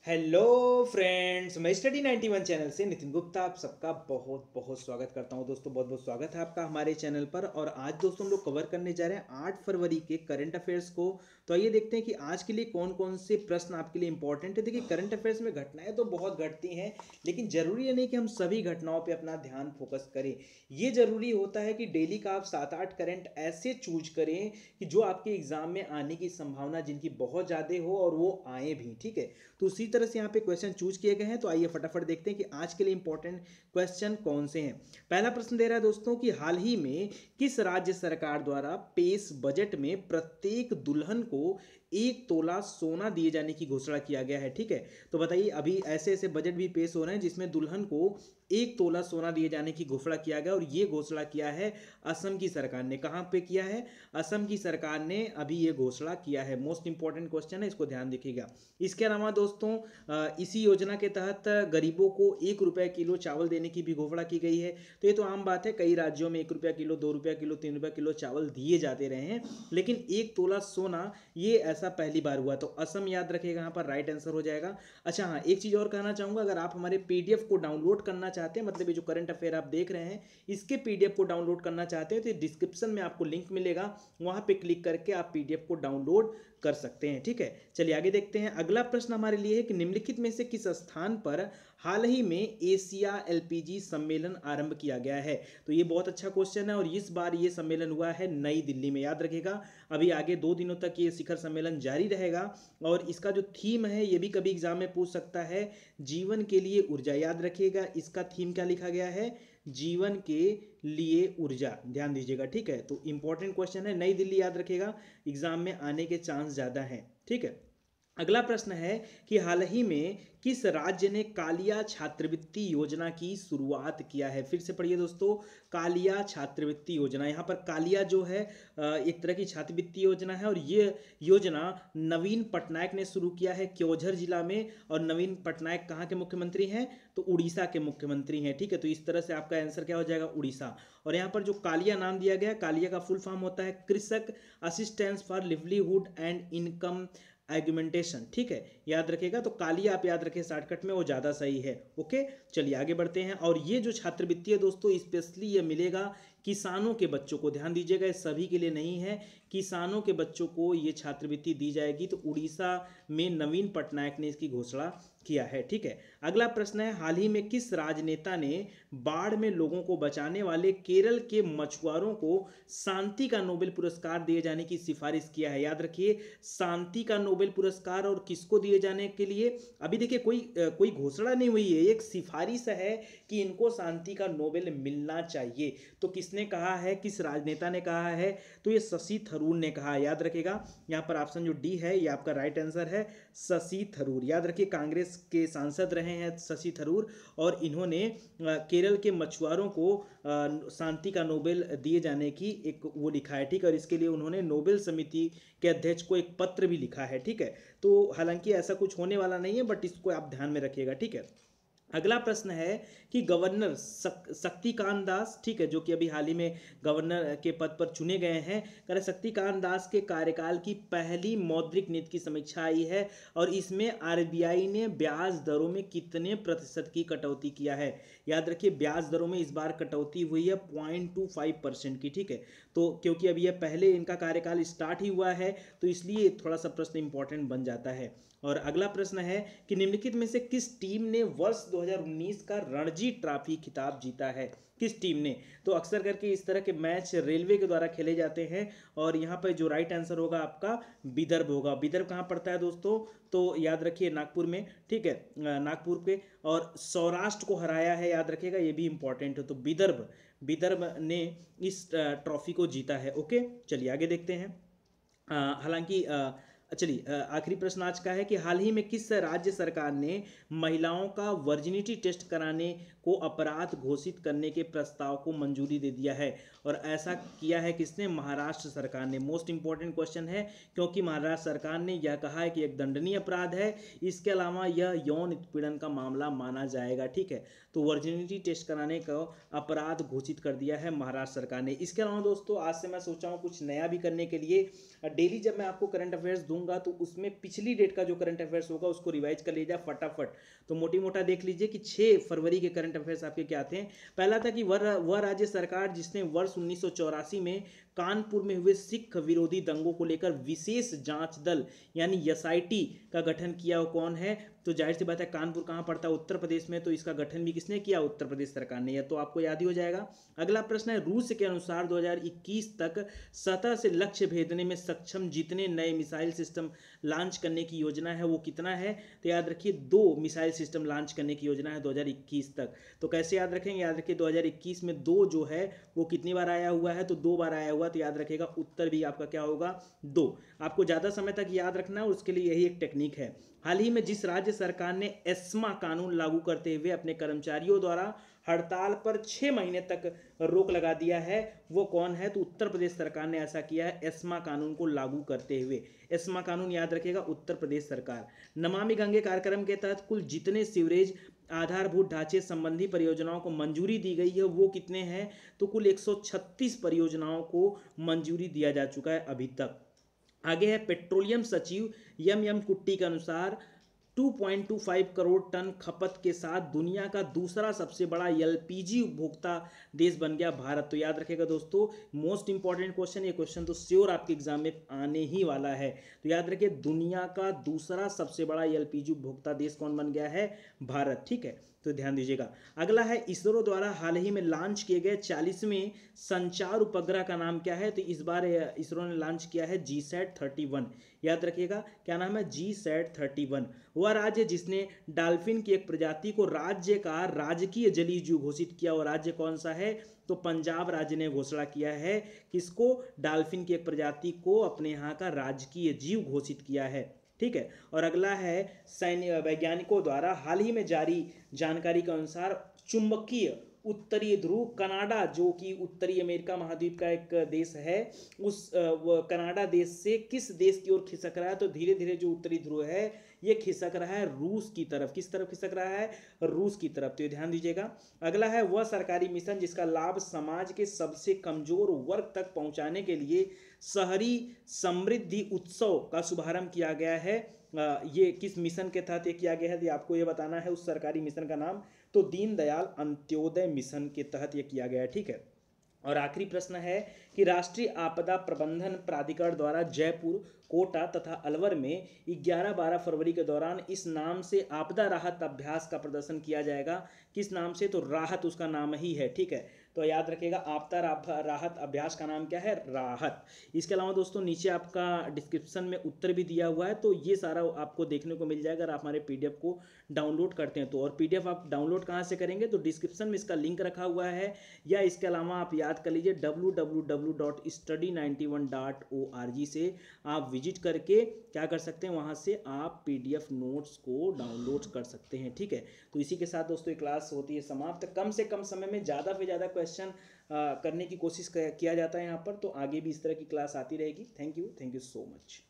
Hello friends, मैं study 91 channel से नितिन गुप्ता आप सबका बहुत बहुत स्वागत करता हूं। दोस्तों बहुत बहुत स्वागत है आपका हमारे चैनल पर। और आज दोस्तों हम लोग कवर करने जा रहे हैं 8 फरवरी के करंट अफेयर्स को। तो आइए देखते हैं कि आज के लिए कौन कौन से प्रश्न आपके लिए इंपॉर्टेंट है। देखिए, करंट अफेयर्स में घटनाएं तो बहुत घटती हैं, लेकिन जरूरी है नहीं कि हम सभी घटनाओं पर अपना ध्यान फोकस करें। ये जरूरी होता है कि डेली का आप 7-8 करंट ऐसे चूज करें कि जो आपके एग्जाम में आने की संभावना जिनकी बहुत ज़्यादा हो और वो आए भी। ठीक है, तो उसी तरह से यहाँ पे क्वेश्चन चूज किए गए हैं। तो आइए फटाफट देखते हैं कि आज के लिए इंपॉर्टेंट क्वेश्चन कौन से हैं। पहला प्रश्न दे रहा है दोस्तों कि हाल ही में किस राज्य सरकार द्वारा पेश बजट में प्रत्येक दुल्हन को 1 तोला सोना दिए जाने की घोषणा किया गया है। ठीक है, तो बताइए, अभी ऐसे ऐसे बजट भी पेश हो रहे हैं जिसमें दुल्हन को 1 तोला सोना दिए जाने की घोषणा किया गया, और ये घोषणा किया है असम की सरकार ने। कहाँ पे किया है? असम की सरकार ने अभी ये घोषणा किया है। मोस्ट इंपॉर्टेंट क्वेश्चन है, इसको ध्यान रखिएगा। इसके अलावा दोस्तों इसी योजना के तहत गरीबों को 1 रुपये किलो चावल देने की भी घोषणा की गई है। तो ये तो आम बात है, कई राज्यों में 1 रुपया किलो, 2 रुपया किलो, 3 रुपया किलो चावल दिए जाते रहे हैं, लेकिन 1 तोला सोना ये ऐसा पहली बार हुआ। तो असम याद रखिएगा, यहाँ पर राइट आंसर हो जाएगा। अच्छा हाँ, एक चीज़ और कहना चाहूँगा, अगर आप हमारे पीडीएफ को डाउनलोड करना चाहते हैं, मतलब ये जो करंट अफेयर आप देख रहे हैं इसके पीडीएफ को डाउनलोड करना चाहते हैं, तो डिस्क्रिप्शन में आपको लिंक मिलेगा, वहाँ पे क्लिक करके आप पीडीएफ को डाउनलोड कर सकते हैं। ठीक है, चलिए आगे देखते हैं। अगला प्रश्न हमारे लिए है कि निम्नलिखित में से किस स्थान पर हाल ही में एशिया एलपीजी सम्मेलन आरंभ किया गया है? तो ये बहुत अच्छा क्वेश्चन है, और इस बार ये सम्मेलन हुआ है नई दिल्ली में। याद रखिएगा, अभी आगे 2 दिनों तक ये शिखर सम्मेलन जारी रहेगा, और इसका जो थीम है ये भी कभी एग्जाम में पूछ सकता है, जीवन के लिए ऊर्जा। याद रखिएगा, इसका थीम क्या लिखा गया है? जीवन के लिए ऊर्जा। ध्यान दीजिएगा। ठीक है, तो इंपॉर्टेंट क्वेश्चन है, नई दिल्ली याद रखिएगा, एग्जाम में आने के चांस ज़्यादा हैं। ठीक है, अगला प्रश्न है कि हाल ही में किस राज्य ने कालिया छात्रवृत्ति योजना की शुरुआत किया है? फिर से पढ़िए दोस्तों, कालिया छात्रवृत्ति योजना। यहाँ पर कालिया जो है एक तरह की छात्रवृत्ति योजना है, और ये योजना नवीन पटनायक ने शुरू किया है क्योंझर जिला में। और नवीन पटनायक कहाँ के मुख्यमंत्री हैं? तो उड़ीसा के मुख्यमंत्री हैं। ठीक है, तो इस तरह से आपका आंसर क्या हो जाएगा? उड़ीसा। और यहाँ पर जो कालिया नाम दिया गया, कालिया का फुल फॉर्म होता है Krishak assistance for livelihood and income augmentation. ठीक है, याद रखिएगा। तो कालिया आप याद रखें शॉर्टकट में, वो ज़्यादा सही है। ओके, चलिए आगे बढ़ते हैं। और ये जो छात्रवृत्ति है दोस्तों, स्पेशली ये मिलेगा किसानों के बच्चों को। ध्यान दीजिएगा, ये सभी के लिए नहीं है, किसानों के बच्चों को ये छात्रवृत्ति दी जाएगी। तो उड़ीसा में नवीन पटनायक ने इसकी घोषणा किया है। ठीक है, अगला प्रश्न है, हाल ही में किस राजनेता ने बाढ़ में लोगों को बचाने वाले केरल के मछुआरों को शांति का नोबेल पुरस्कार दिए जाने की सिफारिश किया है? याद रखिए, शांति का नोबेल पुरस्कार, और किसको दिए जाने के लिए अभी देखिए कोई घोषणा नहीं हुई है, एक सिफारिश है कि इनको शांति का नोबेल मिलना चाहिए। तो किसने कहा है, किस राजनेता ने कहा है? तो ये शशि थरूर ने कहा। याद रखिएगा, यहाँ पर ऑप्शन जो डी है ये आपका राइट आंसर है, शशि थरूर। याद रखिए, कांग्रेस के सांसद रहे हैं शशि थरूर, और इन्होंने केरल के मछुआरों को शांति का नोबेल दिए जाने की एक वो लिखा है। ठीक है, और इसके लिए उन्होंने नोबेल समिति के अध्यक्ष को एक पत्र भी लिखा है। ठीक है, तो हालांकि ऐसा कुछ होने वाला नहीं है, बट इसको आप ध्यान में रखिएगा। ठीक है, अगला प्रश्न है कि गवर्नर शक्तिकांत दास, ठीक है, जो कि अभी हाल ही में गवर्नर के पद पर चुने गए हैं, कह रहे शक्तिकांत दास के कार्यकाल की पहली मौद्रिक नीति की समीक्षा आई है, और इसमें आरबीआई ने ब्याज दरों में कितने प्रतिशत की कटौती किया है? याद रखिए, ब्याज दरों में इस बार कटौती हुई है 0.25% की। ठीक है, तो क्योंकि अभी यह पहले इनका कार्यकाल स्टार्ट ही हुआ है, तो इसलिए थोड़ा सा प्रश्न इंपॉर्टेंट बन जाता है। और अगला प्रश्न है कि निम्नलिखित में से किस टीम ने वर्ष 2019 का रणजी ट्रॉफी खिताब जीता है? किस टीम ने? तो अक्सर करके इस तरह के मैच रेलवे के द्वारा खेले जाते हैं, और यहाँ पर जो राइट आंसर होगा आपका विदर्भ होगा। विदर्भ कहाँ पड़ता है दोस्तों? तो याद रखिए, नागपुर में। ठीक है, नागपुर पे। और सौराष्ट्र को हराया है, याद रखिएगा, ये भी इंपॉर्टेंट है। तो विदर्भ ने इस ट्रॉफी को जीता है। ओके, चलिए आगे देखते हैं। हालांकि चलिए आखिरी प्रश्न आज का है कि हाल ही में किस राज्य सरकार ने महिलाओं का वर्जिनिटी टेस्ट कराने को अपराध घोषित करने के प्रस्ताव को मंजूरी दे दिया है? और ऐसा किया है किसने? महाराष्ट्र सरकार ने। मोस्ट इंपॉर्टेंट क्वेश्चन है, क्योंकि महाराष्ट्र सरकार ने यह कहा है कि एक दंडनीय अपराध है, इसके अलावा यह यौन उत्पीड़न का मामला माना जाएगा। ठीक है, तो वर्जिनिटी टेस्ट कराने का अपराध घोषित कर दिया है महाराष्ट्र सरकार ने। इसके अलावा दोस्तों, आज से मैं सोचा हूँ कुछ नया भी करने के लिए। डेली जब मैं आपको करंट अफेयर्स दूंगा कहूँगा तो उसमें पिछली डेट का जो करंट अफेयर्स होगा उसको रिवाइज कर लीजिए फटाफट। तो मोटी मोटा देख लीजिए कि 6 फरवरी के करंट अफेयर्स आपके क्या आते हैं। पहला था कि वह राज्य सरकार जिसने वर्ष 1984 में कानपुर में हुए सिख विरोधी दंगों को लेकर विशेष जांच दल यानी एसआईटी का गठन किया, वो कौन है? तो जाहिर सी बात है कानपुर कहाँ पड़ता है? उत्तर प्रदेश में। तो इसका गठन भी किसने किया? उत्तर प्रदेश सरकार ने। यह तो आपको याद ही हो जाएगा। अगला प्रश्न है, रूस के अनुसार 2021 तक सतह से लक्ष्य भेदने में सक्षम जितने नए मिसाइल सिस्टम लॉन्च करने की योजना है वो कितना है? तो याद रखिए 2 मिसाइल सिस्टम लॉन्च करने की योजना है 2021 तक। तो कैसे याद रखेंगे? याद रखिए 2021 में 2 जो है वो कितनी बार आया हुआ है? तो 2 बार आया हुआ। तो याद रखिएगा उत्तर भी आपका क्या होगा? 2। आपको ज़्यादा समय तक याद रखना है और उसके लिए यही एक टेक्निक है। हाल ही में जिस राज्य सरकार ने एस्मा कानून लागू करते हुए अपने कर्मचारियों द्वारा हड़ताल पर 6 महीने तक रोक लगा दिया है वो कौन है? तो उत्तर प्रदेश सरकार ने ऐसा किया है एस्मा कानून को लागू करते हुए। एस्मा कानून याद रखिएगा उत्तर प्रदेश सरकार। नमामि गंगे कार्यक्रम के तहत कुल जितने सीवरेज आधारभूत ढांचे संबंधी परियोजनाओं को मंजूरी दी गई है वो कितने हैं? तो कुल 136 परियोजनाओं को मंजूरी दिया जा चुका है अभी तक। आगे है, पेट्रोलियम सचिव एम कुट्टी के अनुसार 2.25 करोड़ टन खपत के साथ दुनिया का दूसरा सबसे बड़ा एलपीजी उपभोक्ता देश बन गया भारत। तो याद रखिएगा दोस्तों, मोस्ट इंपॉर्टेंट क्वेश्चन, ये क्वेश्चन तो श्योर आपके एग्जाम में आने ही वाला है। तो याद रखिए दुनिया का दूसरा सबसे बड़ा एलपीजी उपभोक्ता देश कौन बन गया है? भारत। ठीक है, तो ध्यान दीजिएगा। अगला है, इसरो द्वारा हाल ही में लॉन्च किए गए 40वें संचार उपग्रह का नाम क्या है? तो इस बार इसरो ने लॉन्च किया है GSAT-31। याद रखिएगा क्या नाम है? GSAT-31। वह राज्य जिसने डॉल्फिन की एक प्रजाति को राज्य का राजकीय जलीय जीव घोषित किया, वो राज्य कौन सा है? तो पंजाब राज्य ने घोषणा किया है किसको? डॉल्फिन की एक प्रजाति को अपने यहाँ का राजकीय जीव घोषित किया है। ठीक है, और अगला है, सैन्य वैज्ञानिकों द्वारा हाल ही में जारी जानकारी के अनुसार चुंबकीय उत्तरीय ध्रुव कनाडा, जो कि उत्तरी अमेरिका महाद्वीप का एक देश है, उस कनाडा देश से किस देश की ओर खिसक रहा है? तो धीरे धीरे जो उत्तरी ध्रुव है ये खिसक रहा है रूस की तरफ। किस तरफ खिसक रहा है? रूस की तरफ। तो ये ध्यान दीजिएगा। अगला है, वह सरकारी मिशन जिसका लाभ समाज के सबसे कमजोर वर्ग तक पहुंचाने के लिए शहरी समृद्धि उत्सव का शुभारंभ किया गया है। ये किस मिशन के तहत ये किया गया है? आपको ये बताना है उस सरकारी मिशन का नाम। तो दीनदयाल अंत्योदय मिशन के तहत ये किया गया है। ठीक है, और आखिरी प्रश्न है कि राष्ट्रीय आपदा प्रबंधन प्राधिकरण द्वारा जयपुर, कोटा तथा अलवर में 11-12 फरवरी के दौरान इस नाम से आपदा राहत अभ्यास का प्रदर्शन किया जाएगा। किस नाम से? तो राहत उसका नाम ही है। ठीक है, तो याद रखिएगा आपदा राहत अभ्यास का नाम क्या है? राहत। इसके अलावा दोस्तों नीचे आपका डिस्क्रिप्शन में उत्तर भी दिया हुआ है, तो ये सारा आपको देखने को मिल जाएगा अगर आप हमारे पीडीएफ को डाउनलोड करते हैं तो। और पीडीएफ आप डाउनलोड कहाँ से करेंगे? तो डिस्क्रिप्शन में इसका लिंक रखा हुआ है, या इसके अलावा आप याद कर लीजिए www.study91.org से आप विजिट करके क्या कर सकते हैं? वहाँ से आप पीडीएफ नोट्स को डाउनलोड कर सकते हैं। ठीक है, तो इसी के साथ दोस्तों क्लास होती है समाप्त। कम से कम समय में ज़्यादा से ज़्यादा क्वेश्चन करने की कोशिश किया जाता है यहाँ पर, तो आगे भी इस तरह की क्लास आती रहेगी। Thank you so much.